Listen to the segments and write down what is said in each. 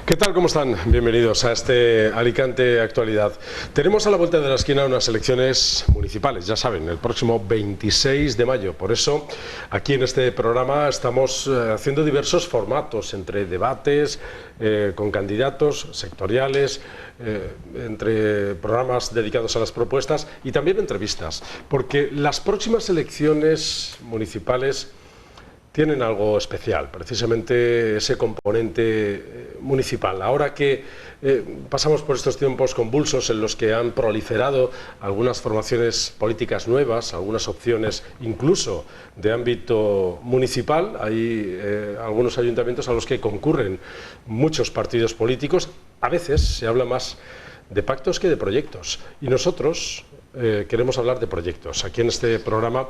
¿Qué tal? ¿Cómo están? Bienvenidos a este Alicante Actualidad. Tenemos a la vuelta de la esquina unas elecciones municipales, ya saben, el próximo 26 de mayo. Por eso, aquí en este programa estamos haciendo diversos formatos, entre debates con candidatos sectoriales, entre programas dedicados a las propuestas y también entrevistas, porque las próximas elecciones municipales tienen algo especial, precisamente ese componente municipal. Ahora que pasamos por estos tiempos convulsos en los que han proliferado algunas formaciones políticas nuevas, algunas opciones incluso de ámbito municipal, hay algunos ayuntamientos a los que concurren muchos partidos políticos. A veces se habla más de pactos que de proyectos, y nosotros queremos hablar de proyectos. Aquí en este programa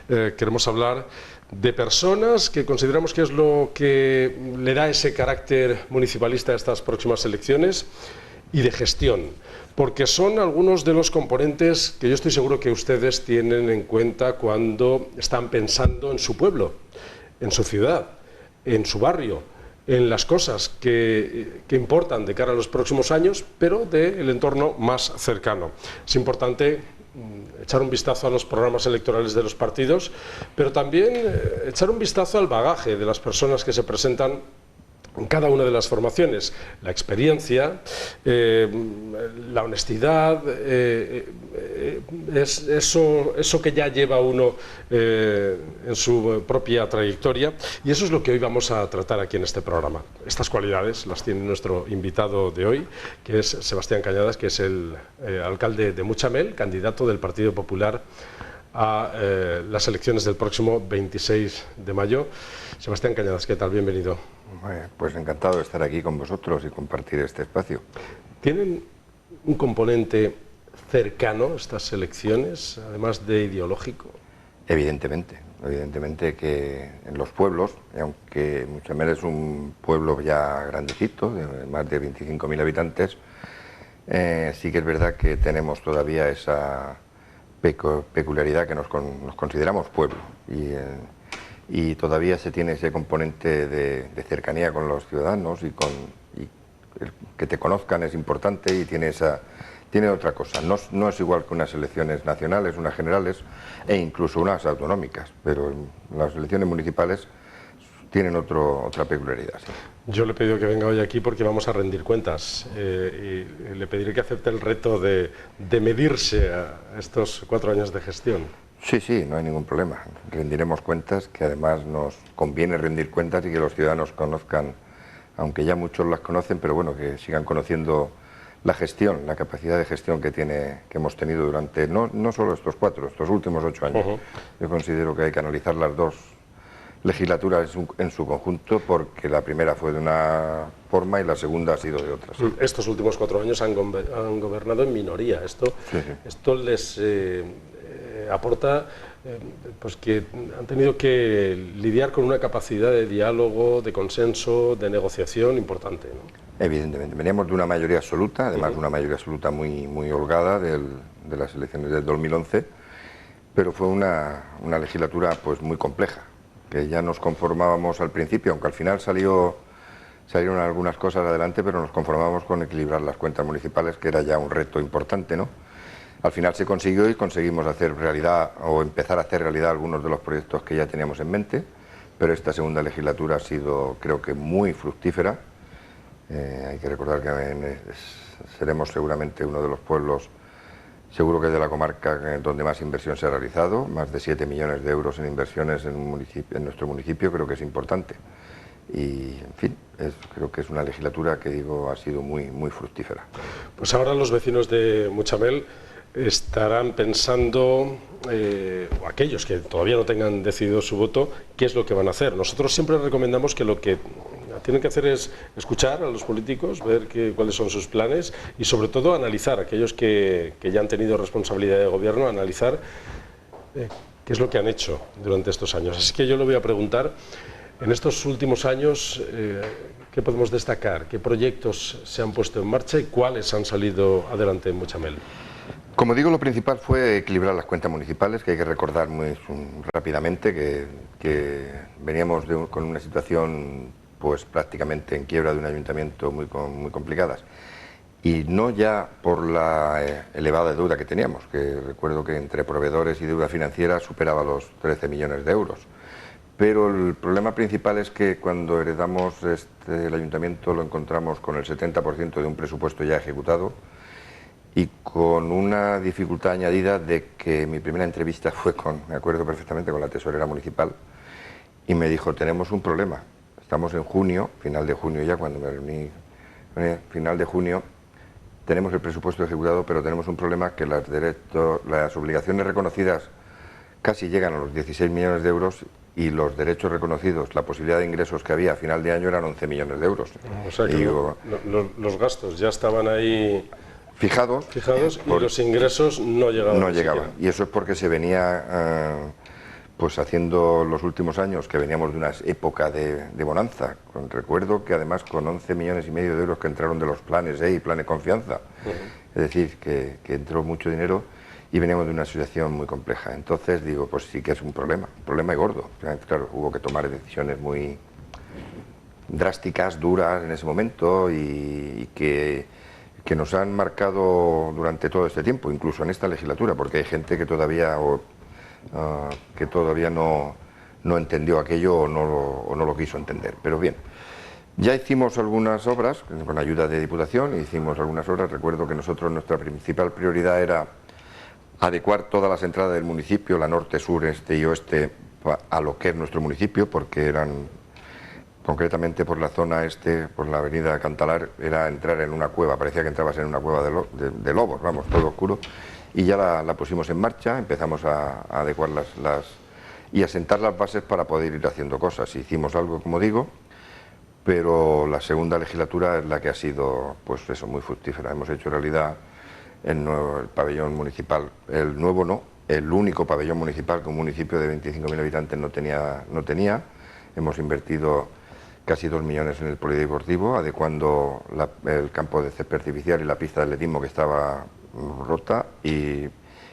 queremos hablar de personas que consideramos que es lo que le da ese carácter municipalista a estas próximas elecciones, y de gestión, porque son algunos de los componentes que yo estoy seguro que ustedes tienen en cuenta cuando están pensando en su pueblo, en su ciudad, en su barrio, en las cosas que importan de cara a los próximos años, pero del entorno más cercano. Es importante echar un vistazo a los programas electorales de los partidos, pero también echar un vistazo al bagaje de las personas que se presentan en cada una de las formaciones, la experiencia, la honestidad, eso que ya lleva uno en su propia trayectoria, y eso es lo que hoy vamos a tratar aquí en este programa. Estas cualidades las tiene nuestro invitado de hoy, que es Sebastián Cañadas, que es el alcalde de Muchamel, candidato del Partido Popular a las elecciones del próximo 26 de mayo. Sebastián Cañadas, ¿qué tal? Bienvenido. Pues encantado de estar aquí con vosotros y compartir este espacio. ¿Tienen un componente cercano estas elecciones, además de ideológico? Evidentemente que en los pueblos, y aunque Muchamel es un pueblo ya grandecito, de más de 25.000 habitantes, sí que es verdad que tenemos todavía esa peculiaridad que nos consideramos pueblo, y todavía se tiene ese componente de cercanía con los ciudadanos, y el que te conozcan es importante, y tiene otra cosa. No es igual que unas elecciones nacionales, unas generales e incluso unas autonómicas, pero las elecciones municipales tienen otra peculiaridad. Sí. Yo le he pedido que venga hoy aquí porque vamos a rendir cuentas, y le pediré que acepte el reto de medirse a estos 4 años de gestión. Sí, no hay ningún problema. Rendiremos cuentas, que además nos conviene rendir cuentas y que los ciudadanos conozcan, aunque ya muchos las conocen, pero bueno, que sigan conociendo la gestión, la capacidad de gestión que hemos tenido durante, no solo estos últimos 8 años. Yo considero que hay que analizar las dos legislaturas en su conjunto, porque la primera fue de una forma y la segunda ha sido de otra. ¿Sí? Estos últimos 4 años han gobernado en minoría. Esto les aporta pues que han tenido que lidiar con una capacidad de diálogo, de consenso, de negociación importante, ¿no? Evidentemente, veníamos de una mayoría absoluta, además de una mayoría absoluta muy holgada de las elecciones del 2011, pero fue una legislatura pues muy compleja, que ya nos conformábamos al principio, aunque al final salieron algunas cosas adelante, pero nos conformábamos con equilibrar las cuentas municipales, que era ya un reto importante, ¿no? Al final se consiguió, y conseguimos hacer realidad, o empezar a hacer realidad, algunos de los proyectos que ya teníamos en mente, pero esta segunda legislatura ha sido, creo que, muy fructífera. Hay que recordar que seremos seguramente uno de los pueblos, seguro que de la comarca, donde más inversión se ha realizado, más de 7 millones de euros en inversiones en nuestro municipio. Creo que es importante. Y, en fin, creo que es una legislatura que, ha sido muy fructífera. Pues ahora los vecinos de Muchamel estarán pensando, o aquellos que todavía no tengan decidido su voto, qué es lo que van a hacer. Nosotros siempre recomendamos que lo que tienen que hacer es escuchar a los políticos, ver cuáles son sus planes, y sobre todo analizar, aquellos que ya han tenido responsabilidad de gobierno, analizar qué es lo que han hecho durante estos años. Así que yo le voy a preguntar, en estos últimos años, ¿qué podemos destacar? ¿Qué proyectos se han puesto en marcha y cuáles han salido adelante en Muchamel? Como digo, lo principal fue equilibrar las cuentas municipales, que hay que recordar muy rápidamente que veníamos con una situación pues prácticamente en quiebra de un ayuntamiento muy complicadas. Y no ya por la elevada deuda que teníamos, que recuerdo que entre proveedores y deuda financiera superaba los 13 millones de euros. Pero el problema principal es que cuando heredamos el ayuntamiento lo encontramos con el 70% de un presupuesto ya ejecutado y con una dificultad añadida de que mi primera entrevista fue me acuerdo perfectamente, con la tesorera municipal, y me dijo: tenemos un problema, estamos en junio, final de junio ya, cuando me reuní, final de junio, tenemos el presupuesto ejecutado, pero tenemos un problema, que las obligaciones reconocidas casi llegan a los 16 millones de euros y los derechos reconocidos, la posibilidad de ingresos que había a final de año eran 11 millones de euros. O sea que los gastos ya estaban ahí fijados y los ingresos no llegaban. No llegaban. Y eso es porque se venía pues haciendo los últimos años, que veníamos de una época de bonanza. Recuerdo que además con 11 millones y medio de euros que entraron de los planes y planes confianza. Es decir, que entró mucho dinero y veníamos de una situación muy compleja. Entonces digo, pues sí que es un problema y gordo. Claro, hubo que tomar decisiones muy drásticas, duras en ese momento y que nos han marcado durante todo este tiempo, incluso en esta legislatura, porque hay gente que todavía no entendió aquello o no lo quiso entender. Pero bien, ya hicimos algunas obras, con ayuda de Diputación, hicimos algunas obras. Recuerdo que nuestra principal prioridad era adecuar todas las entradas del municipio, la norte, sur, este y oeste, a lo que es nuestro municipio, porque eran, concretamente por la zona este, por la avenida Cantalar, era entrar en una cueva, parecía que entrabas en una cueva de lobos, vamos, todo oscuro. Y ya la pusimos en marcha, empezamos a adecuar y a sentar las bases para poder ir haciendo cosas. Hicimos algo, como digo, pero la segunda legislatura es la que ha sido, pues eso, muy fructífera. Hemos hecho realidad el pabellón municipal, el nuevo no, el único pabellón municipal que un municipio de 25.000 habitantes no tenía. Hemos invertido casi 2 millones en el polideportivo, adecuando el campo de césped artificial y la pista de atletismo que estaba rota y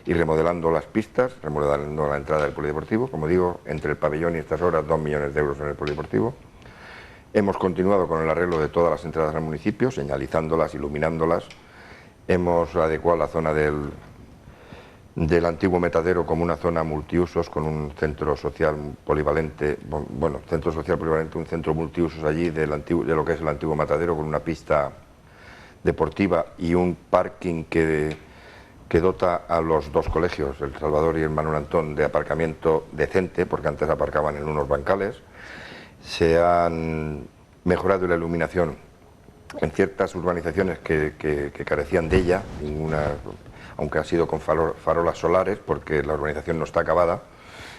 remodelando las pistas, remodelando la entrada del polideportivo. Como digo, entre el pabellón y estas obras, 2 millones de euros en el polideportivo. Hemos continuado con el arreglo de todas las entradas al municipio, señalizándolas, iluminándolas. Hemos adecuado la zona del antiguo Metadero como una zona multiusos, con un centro social polivalente, un centro multiusos allí de lo que es el antiguo Matadero, con una pista deportiva y un parking que dota a los dos colegios, el Salvador y el Manuel Antón, de aparcamiento decente, porque antes aparcaban en unos bancales. Se han mejorado la iluminación en ciertas urbanizaciones que carecían de ella, aunque ha sido con farolas solares, porque la urbanización no está acabada.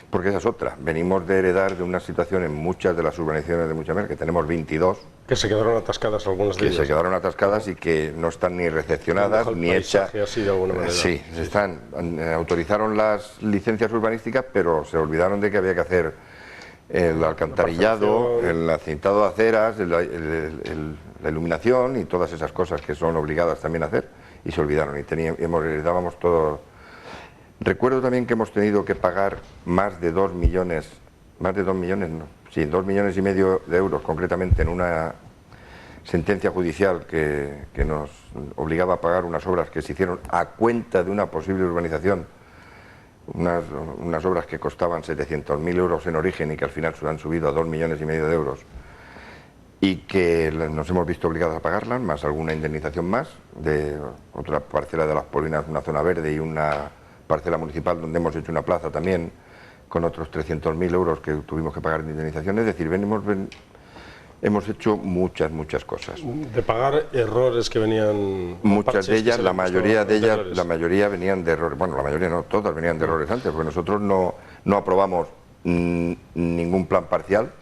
Porque esa es otra. Venimos de heredar de una situación en muchas de las urbanizaciones de Muchamer, que tenemos 22. Que se quedaron atascadas algunas de ellas. Que se quedaron atascadas y que no están ni recepcionadas, ni hechas. Así de alguna manera. Sí, autorizaron las licencias urbanísticas, pero se olvidaron de que había que hacer el alcantarillado, el acintado de aceras, la iluminación y todas esas cosas que son obligadas también a hacer, y se olvidaron. Y heredábamos todo. Recuerdo también que hemos tenido que pagar más de 2 millones, no, sí, 2 millones y medio de euros, concretamente en una sentencia judicial que nos obligaba a pagar unas obras que se hicieron a cuenta de una posible urbanización, unas obras que costaban 700.000 euros en origen y que al final se han subido a 2 millones y medio de euros, y que nos hemos visto obligados a pagarlas, más alguna indemnización más de otra parcela de Las Polinas, una zona verde, y una parcela municipal donde hemos hecho una plaza también con otros 300.000 euros que tuvimos que pagar de indemnización. Es decir, hemos hecho muchas cosas. De pagar errores que venían... Muchas de ellas, la mayoría venían de errores. Bueno, la mayoría no, todas venían de errores antes, porque nosotros no aprobamos ningún plan parcial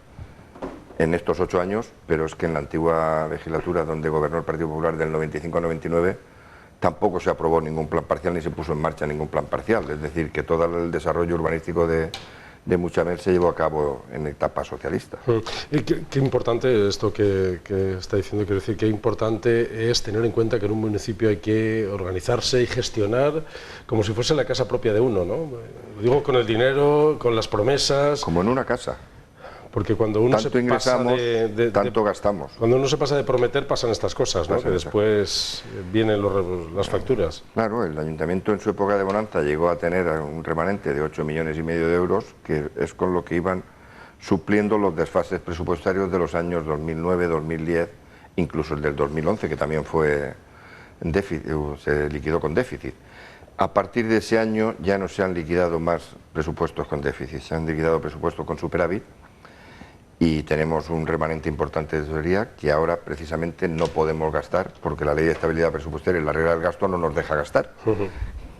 en estos 8 años, pero es que en la antigua legislatura, donde gobernó el Partido Popular del 95 a 99, tampoco se aprobó ningún plan parcial ni se puso en marcha ningún plan parcial. Es decir, que todo el desarrollo urbanístico de Muchamer se llevó a cabo en etapa socialista. Y qué importante esto que está diciendo, quiero decir, qué importante es tener en cuenta que en un municipio hay que organizarse y gestionar como si fuese la casa propia de uno, ¿no? Lo digo con el dinero, con las promesas. Como en una casa. Porque cuando uno tanto se ingresamos, pasa tanto gastamos. Cuando uno se pasa de prometer pasan estas cosas, ¿no? Que después vienen las facturas. Claro, el ayuntamiento en su época de bonanza llegó a tener un remanente de 8,5 millones de euros, que es con lo que iban supliendo los desfases presupuestarios de los años 2009, 2010, incluso el del 2011, que también fue en déficit, se liquidó con déficit. A partir de ese año ya no se han liquidado más presupuestos con déficit, se han liquidado presupuestos con superávit y tenemos un remanente importante de tesorería que ahora precisamente no podemos gastar porque la ley de estabilidad presupuestaria y la regla del gasto no nos deja gastar,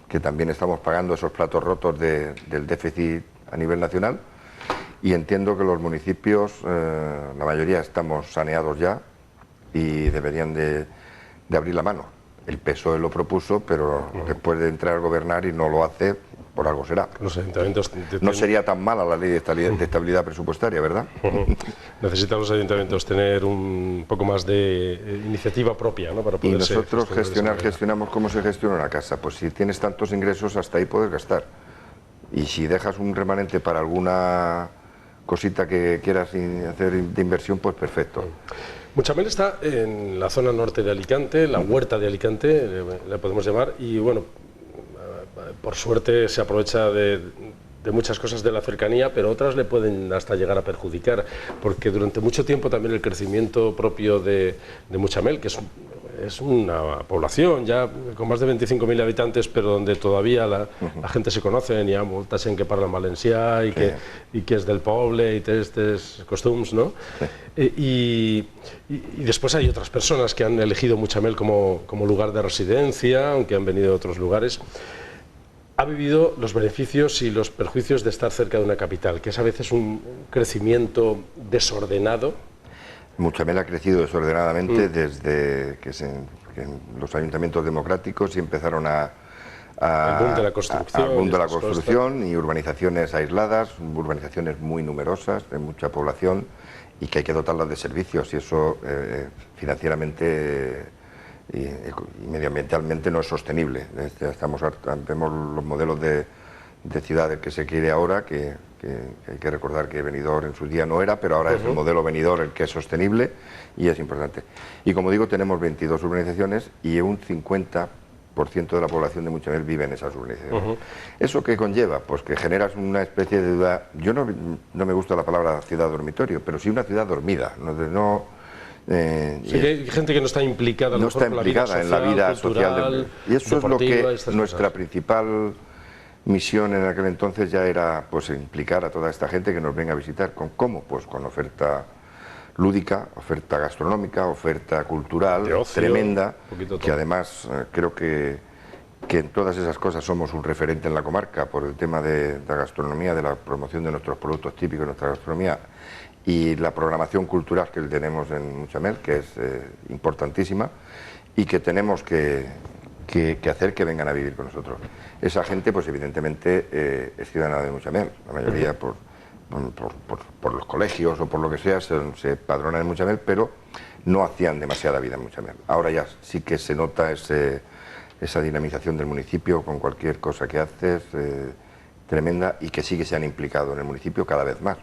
que también estamos pagando esos platos rotos del déficit a nivel nacional y entiendo que los municipios, la mayoría estamos saneados ya y deberían de abrir la mano. El PSOE lo propuso, pero después de entrar a gobernar y no lo hace, por algo será. Los ayuntamientos no sería tan mala la ley de estabilidad presupuestaria, ¿verdad? Necesitan los ayuntamientos tener un poco más de iniciativa propia, ¿no? Para poder. Y nosotros gestionamos cómo se gestiona una casa. Pues si tienes tantos ingresos, hasta ahí puedes gastar. Y si dejas un remanente para alguna cosita que quieras hacer de inversión, pues perfecto. Muchamel está en la zona norte de Alicante, la huerta de Alicante, le podemos llamar, y bueno, por suerte se aprovecha de muchas cosas de la cercanía, pero otras le pueden hasta llegar a perjudicar, porque durante mucho tiempo también el crecimiento propio de Muchamel, que es una población ya con más de 25.000 habitantes, pero donde todavía la gente se conoce, y hay molta gent que parla valencià y que es del poble y testes costums, ¿no? Y después hay otras personas que han elegido Muchamel como lugar de residencia, aunque han venido de otros lugares. Ha vivido los beneficios y los perjuicios de estar cerca de una capital, que es a veces un crecimiento desordenado. Muchamel ha crecido desordenadamente desde que los ayuntamientos democráticos y empezaron al boom de la construcción, y urbanizaciones aisladas, urbanizaciones muy numerosas, de mucha población y que hay que dotarlas de servicios y eso financieramente y medioambientalmente no es sostenible. Vemos los modelos de ciudades que se quiere ahora, que hay que recordar que Benidorm en su día no era, pero ahora es el modelo Benidorm el que es sostenible y es importante. Y como digo, tenemos 22 urbanizaciones y un 50% de la población de Muchamel vive en esas urbanizaciones. ¿Eso qué conlleva? Pues que generas una especie de ciudad, yo no me gusta la palabra ciudad dormitorio, pero sí una ciudad dormida, sí, hay gente que no está implicada, no está implicada en la vida social y eso es lo que nuestra principal misión en aquel entonces ya era, pues, implicar a toda esta gente que nos venga a visitar. ¿Cómo? Pues con oferta lúdica, oferta gastronómica, oferta cultural tremenda, que además creo que en todas esas cosas somos un referente en la comarca por el tema de la gastronomía, de la promoción de nuestros productos típicos, nuestra gastronomía y la programación cultural que tenemos en Muchamel, que es importantísima y que tenemos que hacer que vengan a vivir con nosotros. Esa gente, pues evidentemente, es ciudadana de Muchamel, la mayoría por los colegios o por lo que sea, se padronan en Muchamel, pero no hacían demasiada vida en Muchamel. Ahora ya sí que se nota esa dinamización del municipio con cualquier cosa que haces, tremenda, y que sí que se han implicado en el municipio cada vez más.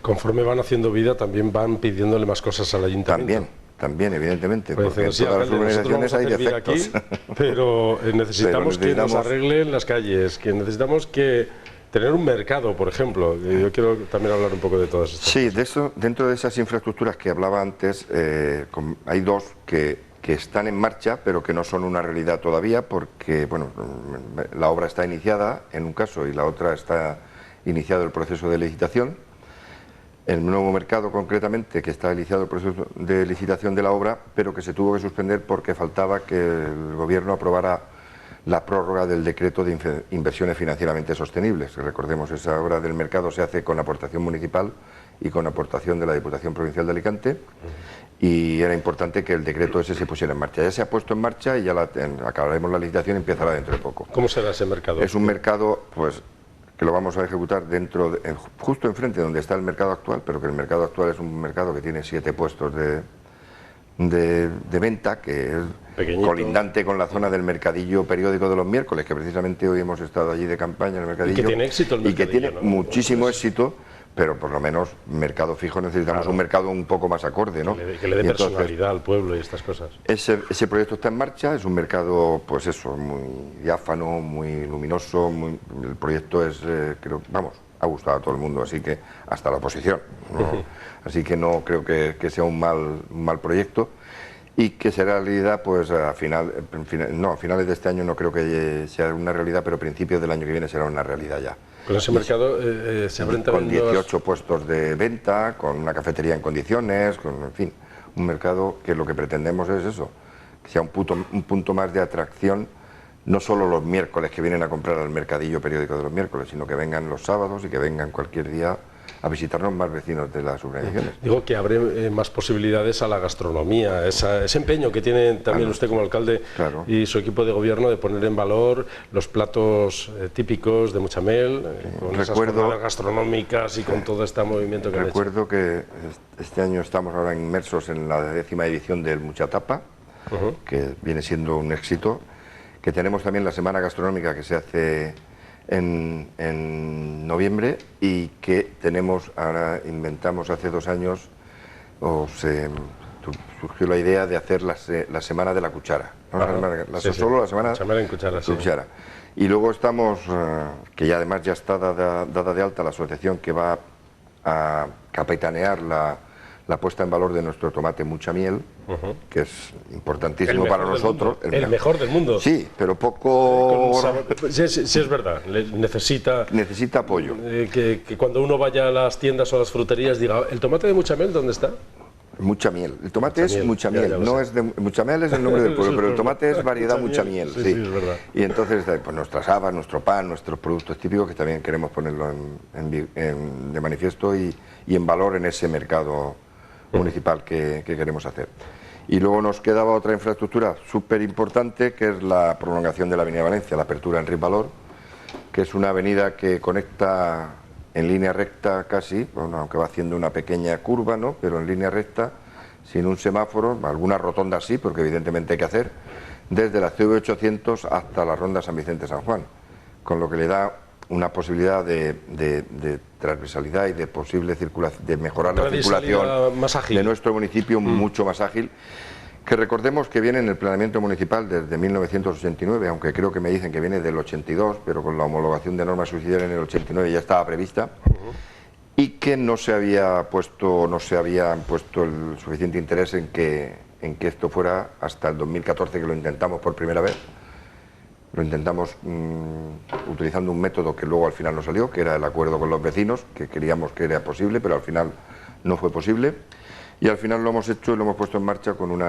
Conforme van haciendo vida, también van pidiéndole más cosas al ayuntamiento. También, evidentemente, pues porque en todas las urbanizaciones hay defectos. Aquí, pero necesitamos que nos arreglen las calles, que necesitamos que tener un mercado, por ejemplo. Yo quiero también hablar un poco de todas estas cosas. De eso, dentro de esas infraestructuras que hablaba antes, hay dos que están en marcha, pero que no son una realidad todavía, porque bueno, la obra está iniciada en un caso y la otra está iniciado el proceso de licitación. El nuevo mercado, concretamente, que está iniciado el proceso de licitación de la obra, pero que se tuvo que suspender porque faltaba que el Gobierno aprobara la prórroga del decreto de inversiones financieramente sostenibles. Recordemos, esa obra del mercado se hace con aportación municipal y con aportación de la Diputación Provincial de Alicante, y era importante que el decreto ese se pusiera en marcha. Ya se ha puesto en marcha y ya acabaremos la licitación y empezará dentro de poco. ¿Cómo será ese mercado? Es un mercado, pues, que lo vamos a ejecutar justo enfrente donde está el mercado actual, pero que el mercado actual es un mercado que tiene 7 puestos de venta, que es pequeñito, colindante con la zona del mercadillo periódico de los miércoles, que precisamente hoy hemos estado allí de campaña en el mercadillo. Y que tiene éxito el mercadillo, y que tiene muchísimo éxito, pero por lo menos mercado fijo necesitamos un mercado un poco más acorde, ¿no? Que le dé personalidad al pueblo y estas cosas. Ese proyecto está en marcha, es un mercado, pues eso, muy diáfano, muy luminoso, el proyecto es, creo, vamos, ha gustado a todo el mundo, así que hasta la oposición, ¿no? Así que no creo que sea un mal proyecto y que será realidad, pues a finales de este año no creo que sea una realidad, pero a principios del año que viene será una realidad ya. Con ese mercado se abren también con 18 puestos de venta, con una cafetería en condiciones, en fin, un mercado que lo que pretendemos es eso, que sea un punto más de atracción, no solo los miércoles que vienen a comprar al mercadillo periódico de los miércoles, sino que vengan los sábados y que vengan cualquier día a visitarnos más vecinos de las urbanizaciones. Digo que abre más posibilidades a la gastronomía, ese empeño que tiene también usted como alcalde y su equipo de gobierno de poner en valor los platos típicos de Muchamel, con esas jornadas gastronómicas y con todo este movimiento que han hecho. Recuerdo que este año estamos ahora inmersos en la 10ª edición del Muchatapa, que viene siendo un éxito, que tenemos también la semana gastronómica que se hace en noviembre y que ahora inventamos hace 2 años, surgió la idea de hacer la semana de la cuchara, ¿no? Solo la semana en cuchara, cuchara. Y luego estamos, que ya además ya está dada de alta la asociación que va a capitanear la puesta en valor de nuestro tomate Muchamiel, que es importantísimo para nosotros. El mejor del mundo. Sí, pero poco... Sí, es verdad, necesita apoyo. Que cuando uno vaya a las tiendas o a las fruterías diga, ¿el tomate de Muchamiel dónde está? Muchamiel. El tomate es Muchamiel, no es de Muchamel, es el nombre del pueblo, pero el tomate es variedad Muchamiel. Sí, es verdad. Y entonces, pues nuestras habas, nuestro pan, nuestros productos típicos, que también queremos ponerlo de manifiesto y en valor en ese mercado municipal que queremos hacer. Y luego nos quedaba otra infraestructura súper importante, que es la prolongación de la Avenida Valencia, la apertura en Rivalor, que es una avenida que conecta en línea recta casi, bueno, aunque va haciendo una pequeña curva, ¿no?, pero en línea recta, sin un semáforo, alguna rotonda sí, porque evidentemente hay que hacer, desde la CV800 hasta la ronda San Vicente-San Juan, con lo que le da una posibilidad de transversalidad y de posible circulación, de mejorar la circulación más ágil de nuestro municipio, mucho más ágil, que recordemos que viene en el planeamiento municipal desde 1989, aunque creo que me dicen que viene del 82, pero con la homologación de normas subsidiarias en el 89 ya estaba prevista, y que no se habían puesto el suficiente interés en que esto fuera hasta el 2014, que lo intentamos por primera vez. Lo intentamos utilizando un método que luego al final no salió, que era el acuerdo con los vecinos, que queríamos que era posible, pero al final no fue posible. Y al final lo hemos hecho y lo hemos puesto en marcha con un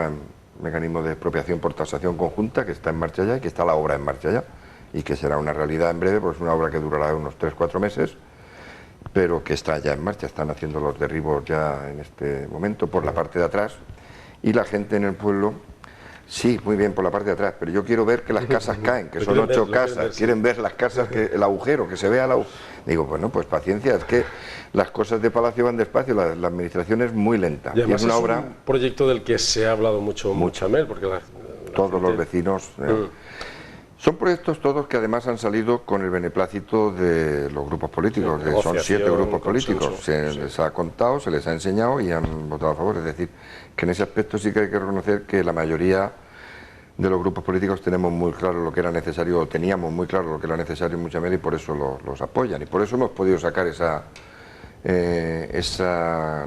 mecanismo de expropiación por tasación conjunta que está en marcha ya y que está la obra en marcha ya. Y que será una realidad en breve, pues es una obra que durará unos 3-4 meses, pero que está ya en marcha. Están haciendo los derribos ya en este momento por la parte de atrás. Y la gente en el pueblo... Sí, muy bien por la parte de atrás, pero yo quiero ver que las casas caen, que son 8 casas, quieren ver las casas, el agujero, que se vea el agujero. Digo, bueno, pues paciencia, es que las cosas de Palacio van despacio, la administración es muy lenta. Y además es un proyecto del que se ha hablado mucho, Muchamel, porque todos los vecinos... Son proyectos todos que además han salido con el beneplácito de los grupos políticos, son 7 grupos políticos, se les ha contado, se les ha enseñado y han votado a favor, es decir, que en ese aspecto sí que hay que reconocer que la mayoría de los grupos políticos tenemos muy claro lo que era necesario, o teníamos muy claro lo que era necesario en Muchamel y por eso los apoyan, y por eso hemos podido sacar esa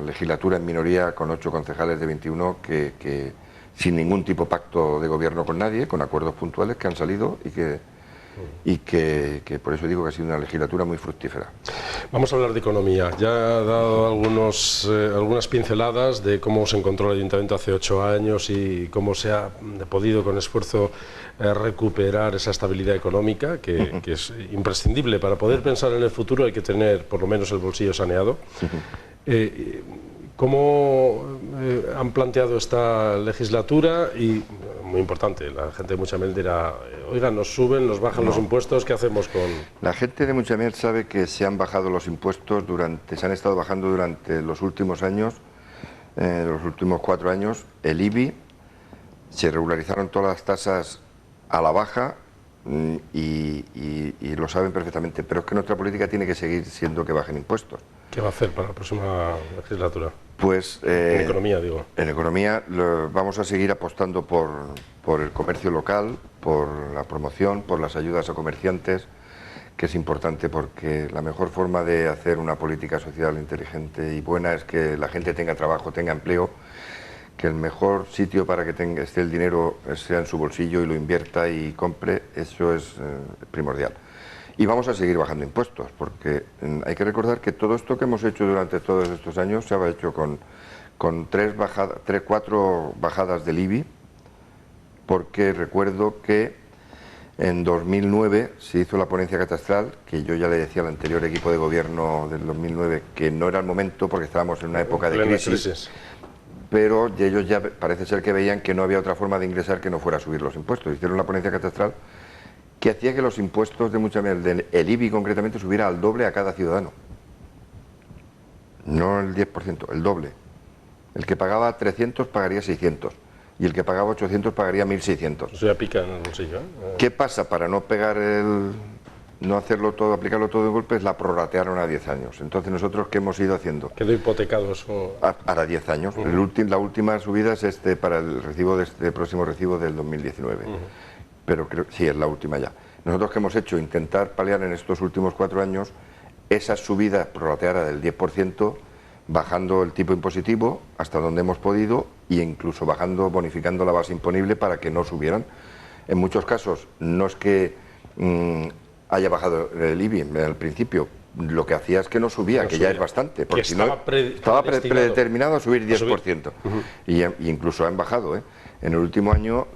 legislatura en minoría con 8 concejales de 21 que sin ningún tipo de pacto de gobierno con nadie, con acuerdos puntuales que han salido y que por eso digo que ha sido una legislatura muy fructífera. Vamos a hablar de economía. Ya ha dado algunas pinceladas de cómo se encontró el Ayuntamiento hace 8 años y cómo se ha podido con esfuerzo recuperar esa estabilidad económica que es imprescindible. Para poder pensar en el futuro hay que tener por lo menos el bolsillo saneado. ¿Cómo han planteado esta legislatura? Y, muy importante, la gente de Muchamel dirá, oiga, nos suben, nos bajan los impuestos, ¿qué hacemos con...? La gente de Muchamel sabe que se han bajado los impuestos se han estado bajando durante los últimos años, los últimos 4 años, el IBI, se regularizaron todas las tasas a la baja y lo saben perfectamente, pero es que nuestra política tiene que seguir siendo que bajen impuestos. ¿Qué va a hacer para la próxima legislatura? Pues En economía, digo. En economía vamos a seguir apostando por el comercio local, por la promoción, por las ayudas a comerciantes, que es importante porque la mejor forma de hacer una política social inteligente y buena es que la gente tenga trabajo, tenga empleo, que el mejor sitio para que esté el dinero sea en su bolsillo y lo invierta y compre, eso es primordial. Y vamos a seguir bajando impuestos, porque hay que recordar que todo esto que hemos hecho durante todos estos años se ha hecho con 4 bajadas del IBI, porque recuerdo que en 2009 se hizo la ponencia catastral, que yo ya le decía al anterior equipo de gobierno del 2009 que no era el momento porque estábamos en una época de crisis. Pero ellos ya parece ser que veían que no había otra forma de ingresar que no fuera a subir los impuestos. Hicieron la ponencia catastral que hacía que los impuestos de el IBI concretamente subiera al doble a cada ciudadano. No el 10%, el doble. El que pagaba 300 pagaría 600 y el que pagaba 800 pagaría 1.600. Eso ya pica en el bolsillo, ¿eh? ¿Qué pasa? Para no pegar no hacerlo todo, aplicarlo todo de golpe, la prorratearon a 10 años. Entonces, ¿nosotros qué hemos ido haciendo? Quedó hipotecado eso. Para 10 años. La última subida es para el recibo próximo recibo del 2019. Pero creo sí, es la última ya. Nosotros qué hemos hecho, intentar paliar en estos últimos 4 años esa subida prorrateada del 10%, bajando el tipo impositivo hasta donde hemos podido e incluso bonificando la base imponible para que no subieran. En muchos casos no es que haya bajado el IBI al principio, lo que hacía es que no subía, que ya es bastante, porque si no estaba predeterminado a subir 10%. Y incluso han bajado, ¿eh? En el último año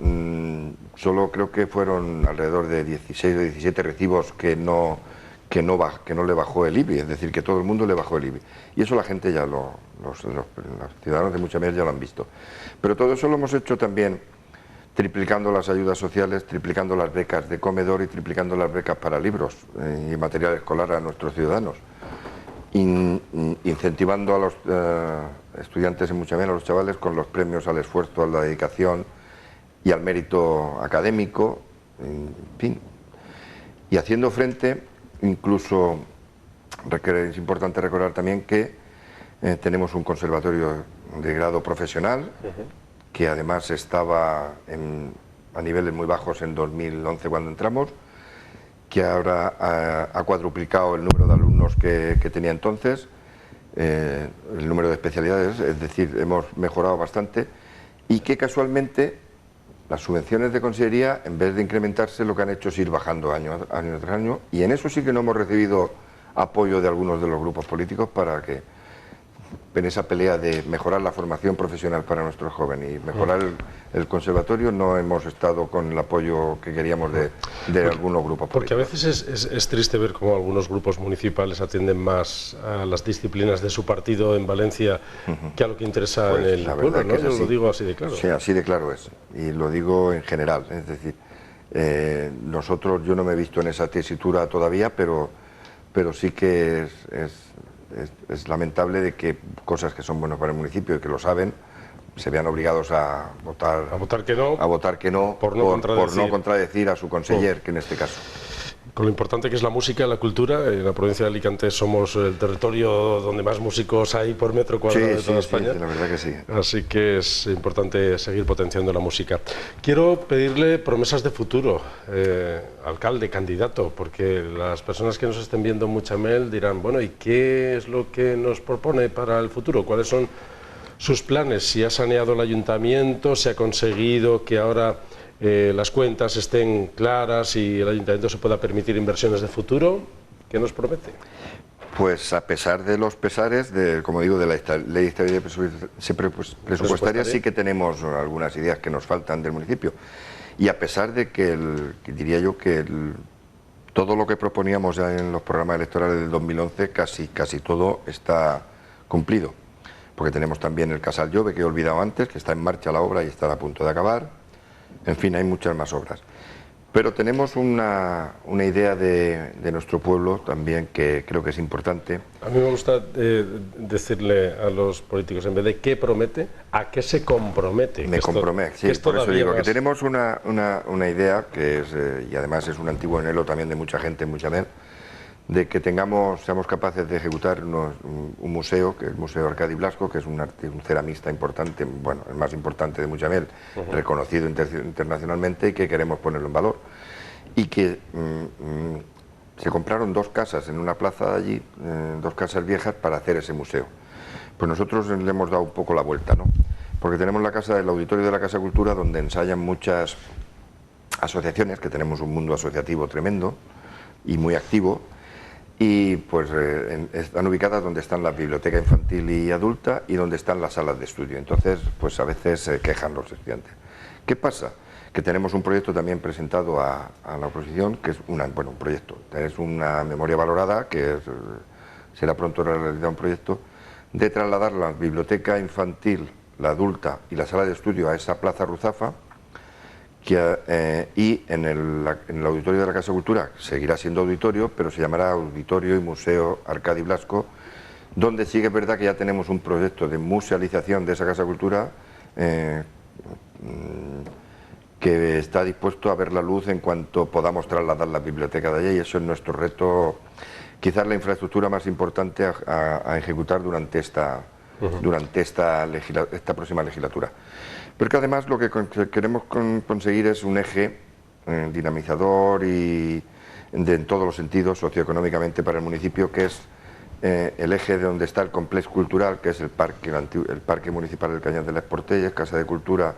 solo creo que fueron alrededor de 16 o 17 recibos que no le bajó el IBI, es decir, que todo el mundo le bajó el IBI. Y eso la gente ya los ciudadanos de Muchamiel ya lo han visto. Pero todo eso lo hemos hecho también triplicando las ayudas sociales, triplicando las becas de comedor y triplicando las becas para libros y material escolar a nuestros ciudadanos. Incentivando a los estudiantes en Muchamiel, a los chavales, con los premios al esfuerzo, a la dedicación y al mérito académico, en fin. Y haciendo frente, incluso es importante recordar también que tenemos un conservatorio de grado profesional, que además estaba a niveles muy bajos en 2011 cuando entramos, que ahora ha cuadruplicado el número de alumnos que tenía entonces, el número de especialidades, es decir, hemos mejorado bastante, y que casualmente las subvenciones de consellería, en vez de incrementarse, lo que han hecho es ir bajando año tras año, y en eso sí que no hemos recibido apoyo de algunos de los grupos políticos para que en esa pelea de mejorar la formación profesional para nuestros jóvenes y mejorar el conservatorio, no hemos estado con el apoyo que queríamos de algunos grupos políticos. Porque a veces es triste ver cómo algunos grupos municipales atienden más a las disciplinas de su partido en Valencia que a lo que interesa en el pueblo, ¿no? Yo lo digo así de claro. Sí, así de claro es, y lo digo en general, es decir, yo no me he visto en esa tesitura todavía, pero sí que es lamentable de que cosas que son buenas para el municipio y que lo saben se vean obligados a votar que no por no contradecir a su conseller, que en este caso. Con lo importante que es la música, la cultura, en la provincia de Alicante somos el territorio donde más músicos hay por metro cuadrado de toda España. Sí, la verdad que sí. Así que es importante seguir potenciando la música. Quiero pedirle promesas de futuro, alcalde, candidato, porque las personas que nos estén viendo en Muchamiel dirán, bueno, ¿y qué es lo que nos propone para el futuro? ¿Cuáles son sus planes? Si ha saneado el ayuntamiento, si ha conseguido que ahora las cuentas estén claras y el ayuntamiento se pueda permitir inversiones de futuro, ¿qué nos promete? Pues a pesar de los pesares, como digo, de la ley de estabilidad presupuestaria, sí que tenemos algunas ideas que nos faltan del municipio. Y a pesar de que diría yo que todo lo que proponíamos ya en los programas electorales del 2011, casi todo está cumplido. Porque tenemos también el Casal Llove, que he olvidado antes, que está en marcha la obra y está a punto de acabar. En fin, hay muchas más obras. Pero tenemos una idea de nuestro pueblo también que creo que es importante. A mí me gusta decirle a los políticos, en vez de qué promete, a qué se compromete. Me compromete, sí, por eso digo que tenemos una idea que es, y además es un antiguo anhelo también de mucha gente en Muchamiel, de que seamos capaces de ejecutar un museo, que es el Museo Arcadi Blasco, que es un ceramista importante, bueno, el más importante de Mutxamel, reconocido internacionalmente, y que queremos ponerlo en valor. Y que se compraron 2 casas en una plaza de allí, 2 casas viejas, para hacer ese museo. Pues nosotros le hemos dado un poco la vuelta, ¿no? Porque tenemos el auditorio de la Casa Cultura, donde ensayan muchas asociaciones, que tenemos un mundo asociativo tremendo y muy activo, y pues están ubicadas donde están la biblioteca infantil y adulta y donde están las salas de estudio. Entonces, pues a veces se quejan los estudiantes. ¿Qué pasa? Que tenemos un proyecto también presentado a la oposición, que es un proyecto, es una memoria valorada, que será pronto realizado un proyecto, de trasladar la biblioteca infantil, la adulta y la sala de estudio a esa plaza Ruzafa, y en el auditorio de la Casa Cultura seguirá siendo auditorio, pero se llamará Auditorio y Museo Arcadi Blasco, donde sí que es verdad que ya tenemos un proyecto de musealización de esa Casa Cultura que está dispuesto a ver la luz en cuanto podamos trasladar la biblioteca de allí, y eso es nuestro reto, quizás la infraestructura más importante a ejecutar durante esta próxima legislatura. Pero que además lo que queremos conseguir es un eje dinamizador y en todos los sentidos socioeconómicamente para el municipio, que es el eje de donde está el complejo cultural, que es el parque municipal del Cañar de las Portelles, Casa de Cultura,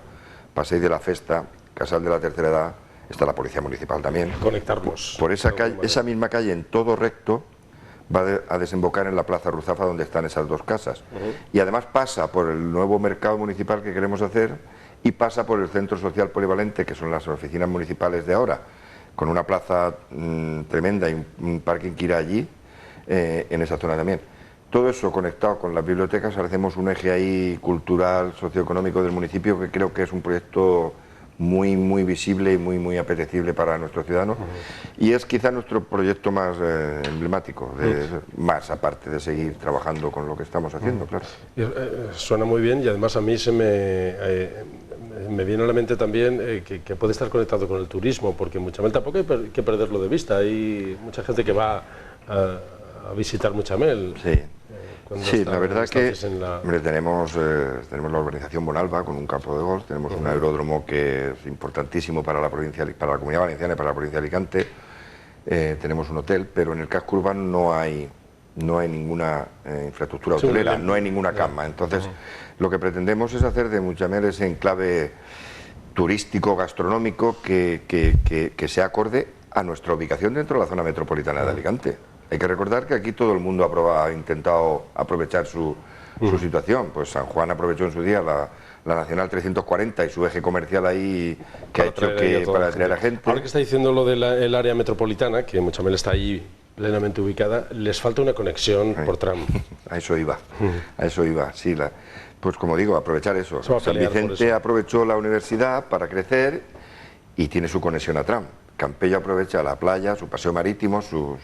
Paseo de la Festa, Casal de la Tercera Edad, está la Policía Municipal también. Conectarnos. Por esa calle, esa misma calle en todo recto va a desembocar en la Plaza Ruzafa, donde están esas 2 casas. Y además pasa por el nuevo mercado municipal que queremos hacer y pasa por el centro social polivalente, que son las oficinas municipales de ahora, con una plaza tremenda y un parking que irá allí, en esa zona también. Todo eso conectado con las bibliotecas, hacemos un eje ahí cultural, socioeconómico del municipio, que creo que es un proyecto muy visible y muy apetecible para nuestros ciudadanos, y es quizá nuestro proyecto más emblemático, más aparte de seguir trabajando con lo que estamos haciendo, claro. Suena muy bien, y además a mí me viene a la mente también que puede estar conectado con el turismo, porque en Mutxamel tampoco hay que perderlo de vista. Hay mucha gente que va a visitar Mutxamel. Sí. Sí, la verdad que hombre, tenemos la organización Bonalba con un campo de golf, tenemos un aeródromo que es importantísimo para la Comunidad Valenciana y para la provincia de Alicante, tenemos un hotel, pero en el casco urbano no hay ninguna infraestructura hotelera, no hay ninguna cama. Entonces, lo que pretendemos es hacer de Mutxamel ese enclave turístico, gastronómico, que sea acorde a nuestra ubicación dentro de la zona metropolitana de Alicante. Hay que recordar que aquí todo el mundo ha intentado aprovechar su situación. Pues San Juan aprovechó en su día la Nacional 340 y su eje comercial ahí, que ha hecho que para atraer a gente. Ahora que está diciendo lo del área metropolitana, que Mutxamel está ahí plenamente ubicada, les falta una conexión por tram. A eso iba, sí. Pues como digo, aprovechar eso. San Vicente aprovechó la universidad para crecer y tiene su conexión a tram. Campello aprovecha la playa, su paseo marítimo, su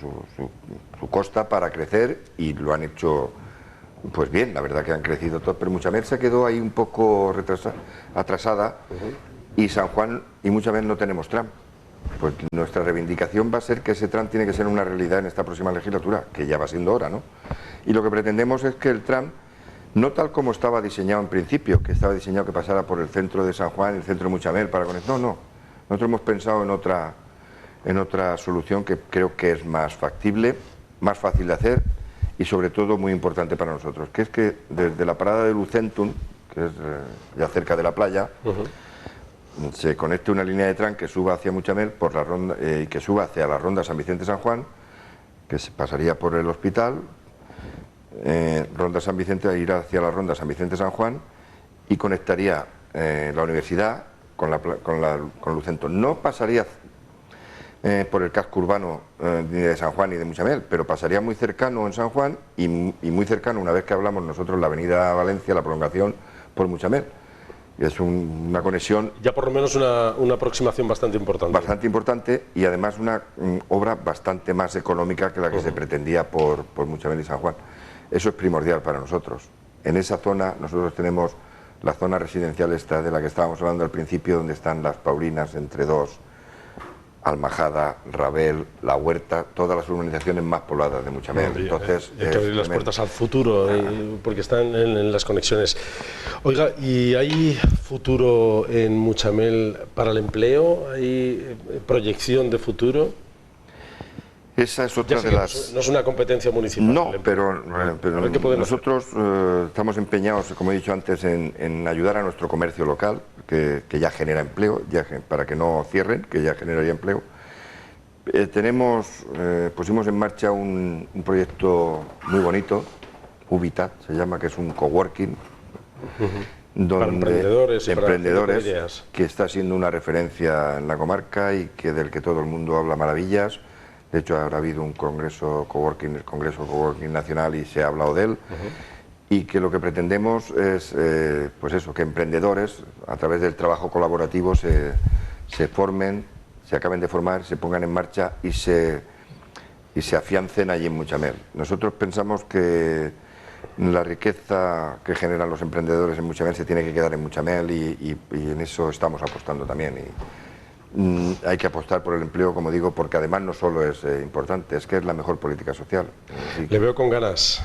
costa para crecer, y lo han hecho pues bien, la verdad que han crecido todos, pero Mutxamel se quedó ahí un poco atrasada, y San Juan y Mutxamel no tenemos tram. Pues nuestra reivindicación va a ser que ese tram tiene que ser una realidad en esta próxima legislatura, que ya va siendo hora, ¿no? Y lo que pretendemos es que el tram, no tal como estaba diseñado en principio, que estaba diseñado que pasara por el centro de San Juan y el centro de Mutxamel para conectar, no. Nosotros hemos pensado en otra solución que creo que es más factible, más fácil de hacer y sobre todo muy importante para nosotros, que es que desde la parada de Lucentum, que es ya cerca de la playa, se conecte una línea de tram que suba hacia Mutxamel por la ronda, que suba hacia la ronda San Vicente-San Juan, que se pasaría por el hospital, ronda San Vicente, irá hacia la ronda San Vicente-San Juan y conectaría la universidad con Lucentum. No pasaría por el casco urbano ni de San Juan ni de Mutxamel, pero pasaría muy cercano en San Juan y muy cercano, una vez que hablamos nosotros, la avenida Valencia, la prolongación por Mutxamel. Es una conexión... Ya por lo menos una aproximación bastante importante. Bastante importante, y además una obra bastante más económica que la que se pretendía por Mutxamel y San Juan. Eso es primordial para nosotros. En esa zona nosotros tenemos la zona residencial esta de la que estábamos hablando al principio, donde están las Paulinas entre dos Almajada, Rabel, La Huerta, todas las urbanizaciones más pobladas de Muchamel. Entonces, hay que abrir las puertas al futuro, porque están en las conexiones. Oiga, ¿y hay futuro en Muchamel para el empleo? ¿Hay proyección de futuro? Esa es otra de las... No es una competencia municipal. No, pero nosotros estamos empeñados, como he dicho antes, en ayudar a nuestro comercio local, que ya genera empleo, para que no cierren, que ya generaría empleo. Pusimos en marcha un proyecto muy bonito, Ubitat, se llama, que es un coworking, donde para emprendedores, que está siendo una referencia en la comarca y del que todo el mundo habla maravillas. De hecho, habrá habido un congreso coworking, el Congreso Coworking Nacional, y se ha hablado de él. Y que lo que pretendemos es, pues eso, que emprendedores, a través del trabajo colaborativo, se formen, se acaben de formar, se pongan en marcha y se afiancen allí en Muchamel. Nosotros pensamos que la riqueza que generan los emprendedores en Muchamel se tiene que quedar en Muchamel, y en eso estamos apostando también. Hay que apostar por el empleo, como digo, porque además no solo es importante, es que es la mejor política social. Le veo con ganas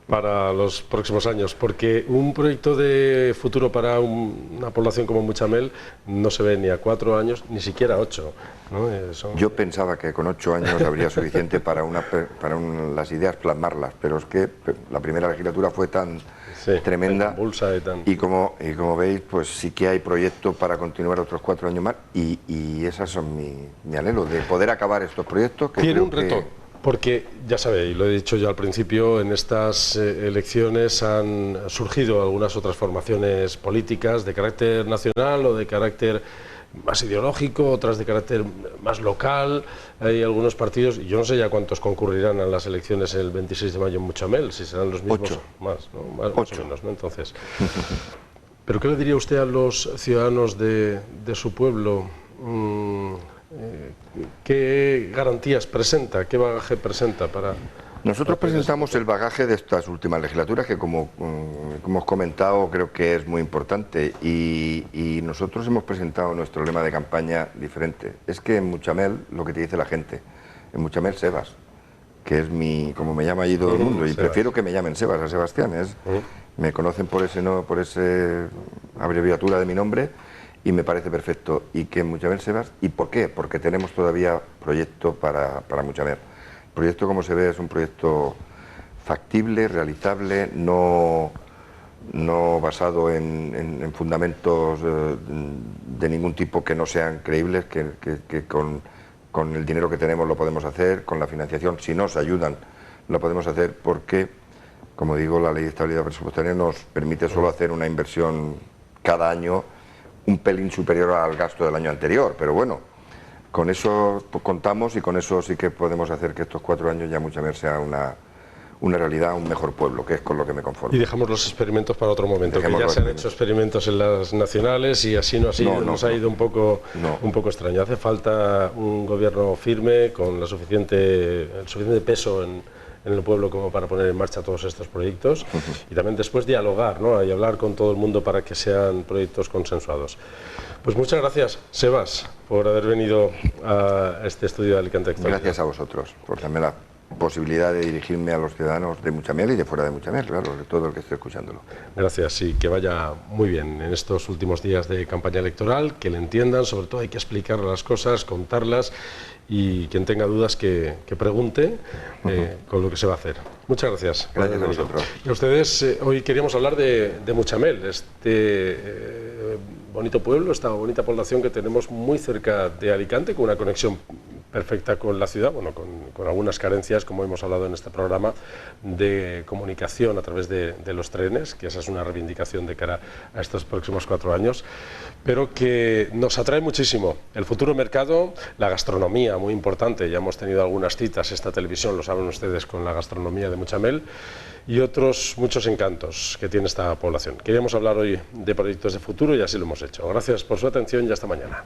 para los próximos años, porque un proyecto de futuro para una población como Muchamel no se ve ni a 4 años, ni siquiera a 8. ¿no? Yo pensaba que con 8 años habría suficiente para las ideas plasmarlas, pero es que la primera legislatura fue tan tremenda, y como veis, pues sí que hay proyectos para continuar otros 4 años más, y esas son mi anhelo, de poder acabar estos proyectos. Tiene un reto, porque ya sabéis, lo he dicho ya al principio, en estas elecciones han surgido algunas otras formaciones políticas de carácter nacional o de carácter más ideológico, otras de carácter más local. Hay algunos partidos, y yo no sé ya cuántos concurrirán a las elecciones el 26 de mayo en Muchamel, si serán los mismos. 8. Más o menos, ¿no? Entonces, ¿pero qué le diría usted a los ciudadanos de su pueblo? ¿Qué garantías presenta, qué bagaje presenta para...? Nosotros presentamos el bagaje de estas últimas legislaturas, que como hemos comentado, creo que es muy importante, y nosotros hemos presentado nuestro lema de campaña diferente. Es que en Muchamel, lo que te dice la gente, en Muchamel Sebas, que es como me llama allí todo el mundo, y Sebas. Prefiero que me llamen Sebas a Sebastián, me conocen por esa abreviatura de mi nombre, y me parece perfecto. Y que en Muchamel Sebas, ¿y por qué? Porque tenemos todavía proyecto para Muchamel. El proyecto, como se ve, es un proyecto factible, realizable, no basado en fundamentos de ningún tipo que no sean creíbles, que con el dinero que tenemos lo podemos hacer, con la financiación, si nos ayudan, lo podemos hacer, porque, como digo, la Ley de Estabilidad Presupuestaria nos permite solo hacer una inversión cada año un pelín superior al gasto del año anterior, pero bueno, con eso contamos, y con eso sí que podemos hacer que estos 4 años ya Muchamel sea una realidad, un mejor pueblo, que es con lo que me conformo. Y dejamos los experimentos para otro momento, que ya se han hecho experimentos en las nacionales y así nos ha ido un poco extraño. Hace falta un gobierno firme, con el suficiente peso en el pueblo como para poner en marcha todos estos proyectos, y también después dialogar, ¿no? Y hablar con todo el mundo para que sean proyectos consensuados. Pues muchas gracias, Sebas, por haber venido a este estudio de Alicante Actualidad. Gracias a vosotros por darme la posibilidad de dirigirme a los ciudadanos de Muchamel y de fuera de Muchamel, claro, de todo el que esté escuchándolo. Gracias, y que vaya muy bien en estos últimos días de campaña electoral, que le entiendan, sobre todo hay que explicar las cosas, contarlas, y quien tenga dudas que pregunte con lo que se va a hacer. Muchas gracias. Gracias a vosotros. Y a ustedes, hoy queríamos hablar de Muchamel, este bonito pueblo, esta bonita población que tenemos muy cerca de Alicante, con una conexión perfecta con la ciudad, bueno, con algunas carencias, como hemos hablado en este programa, de comunicación a través de los trenes, que esa es una reivindicación de cara a estos próximos 4 años, pero que nos atrae muchísimo. El futuro mercado, la gastronomía, muy importante, ya hemos tenido algunas citas, esta televisión, lo saben ustedes, con la gastronomía de Muchamel, y otros muchos encantos que tiene esta población. Queríamos hablar hoy de proyectos de futuro y así lo hemos hecho. Gracias por su atención y hasta mañana.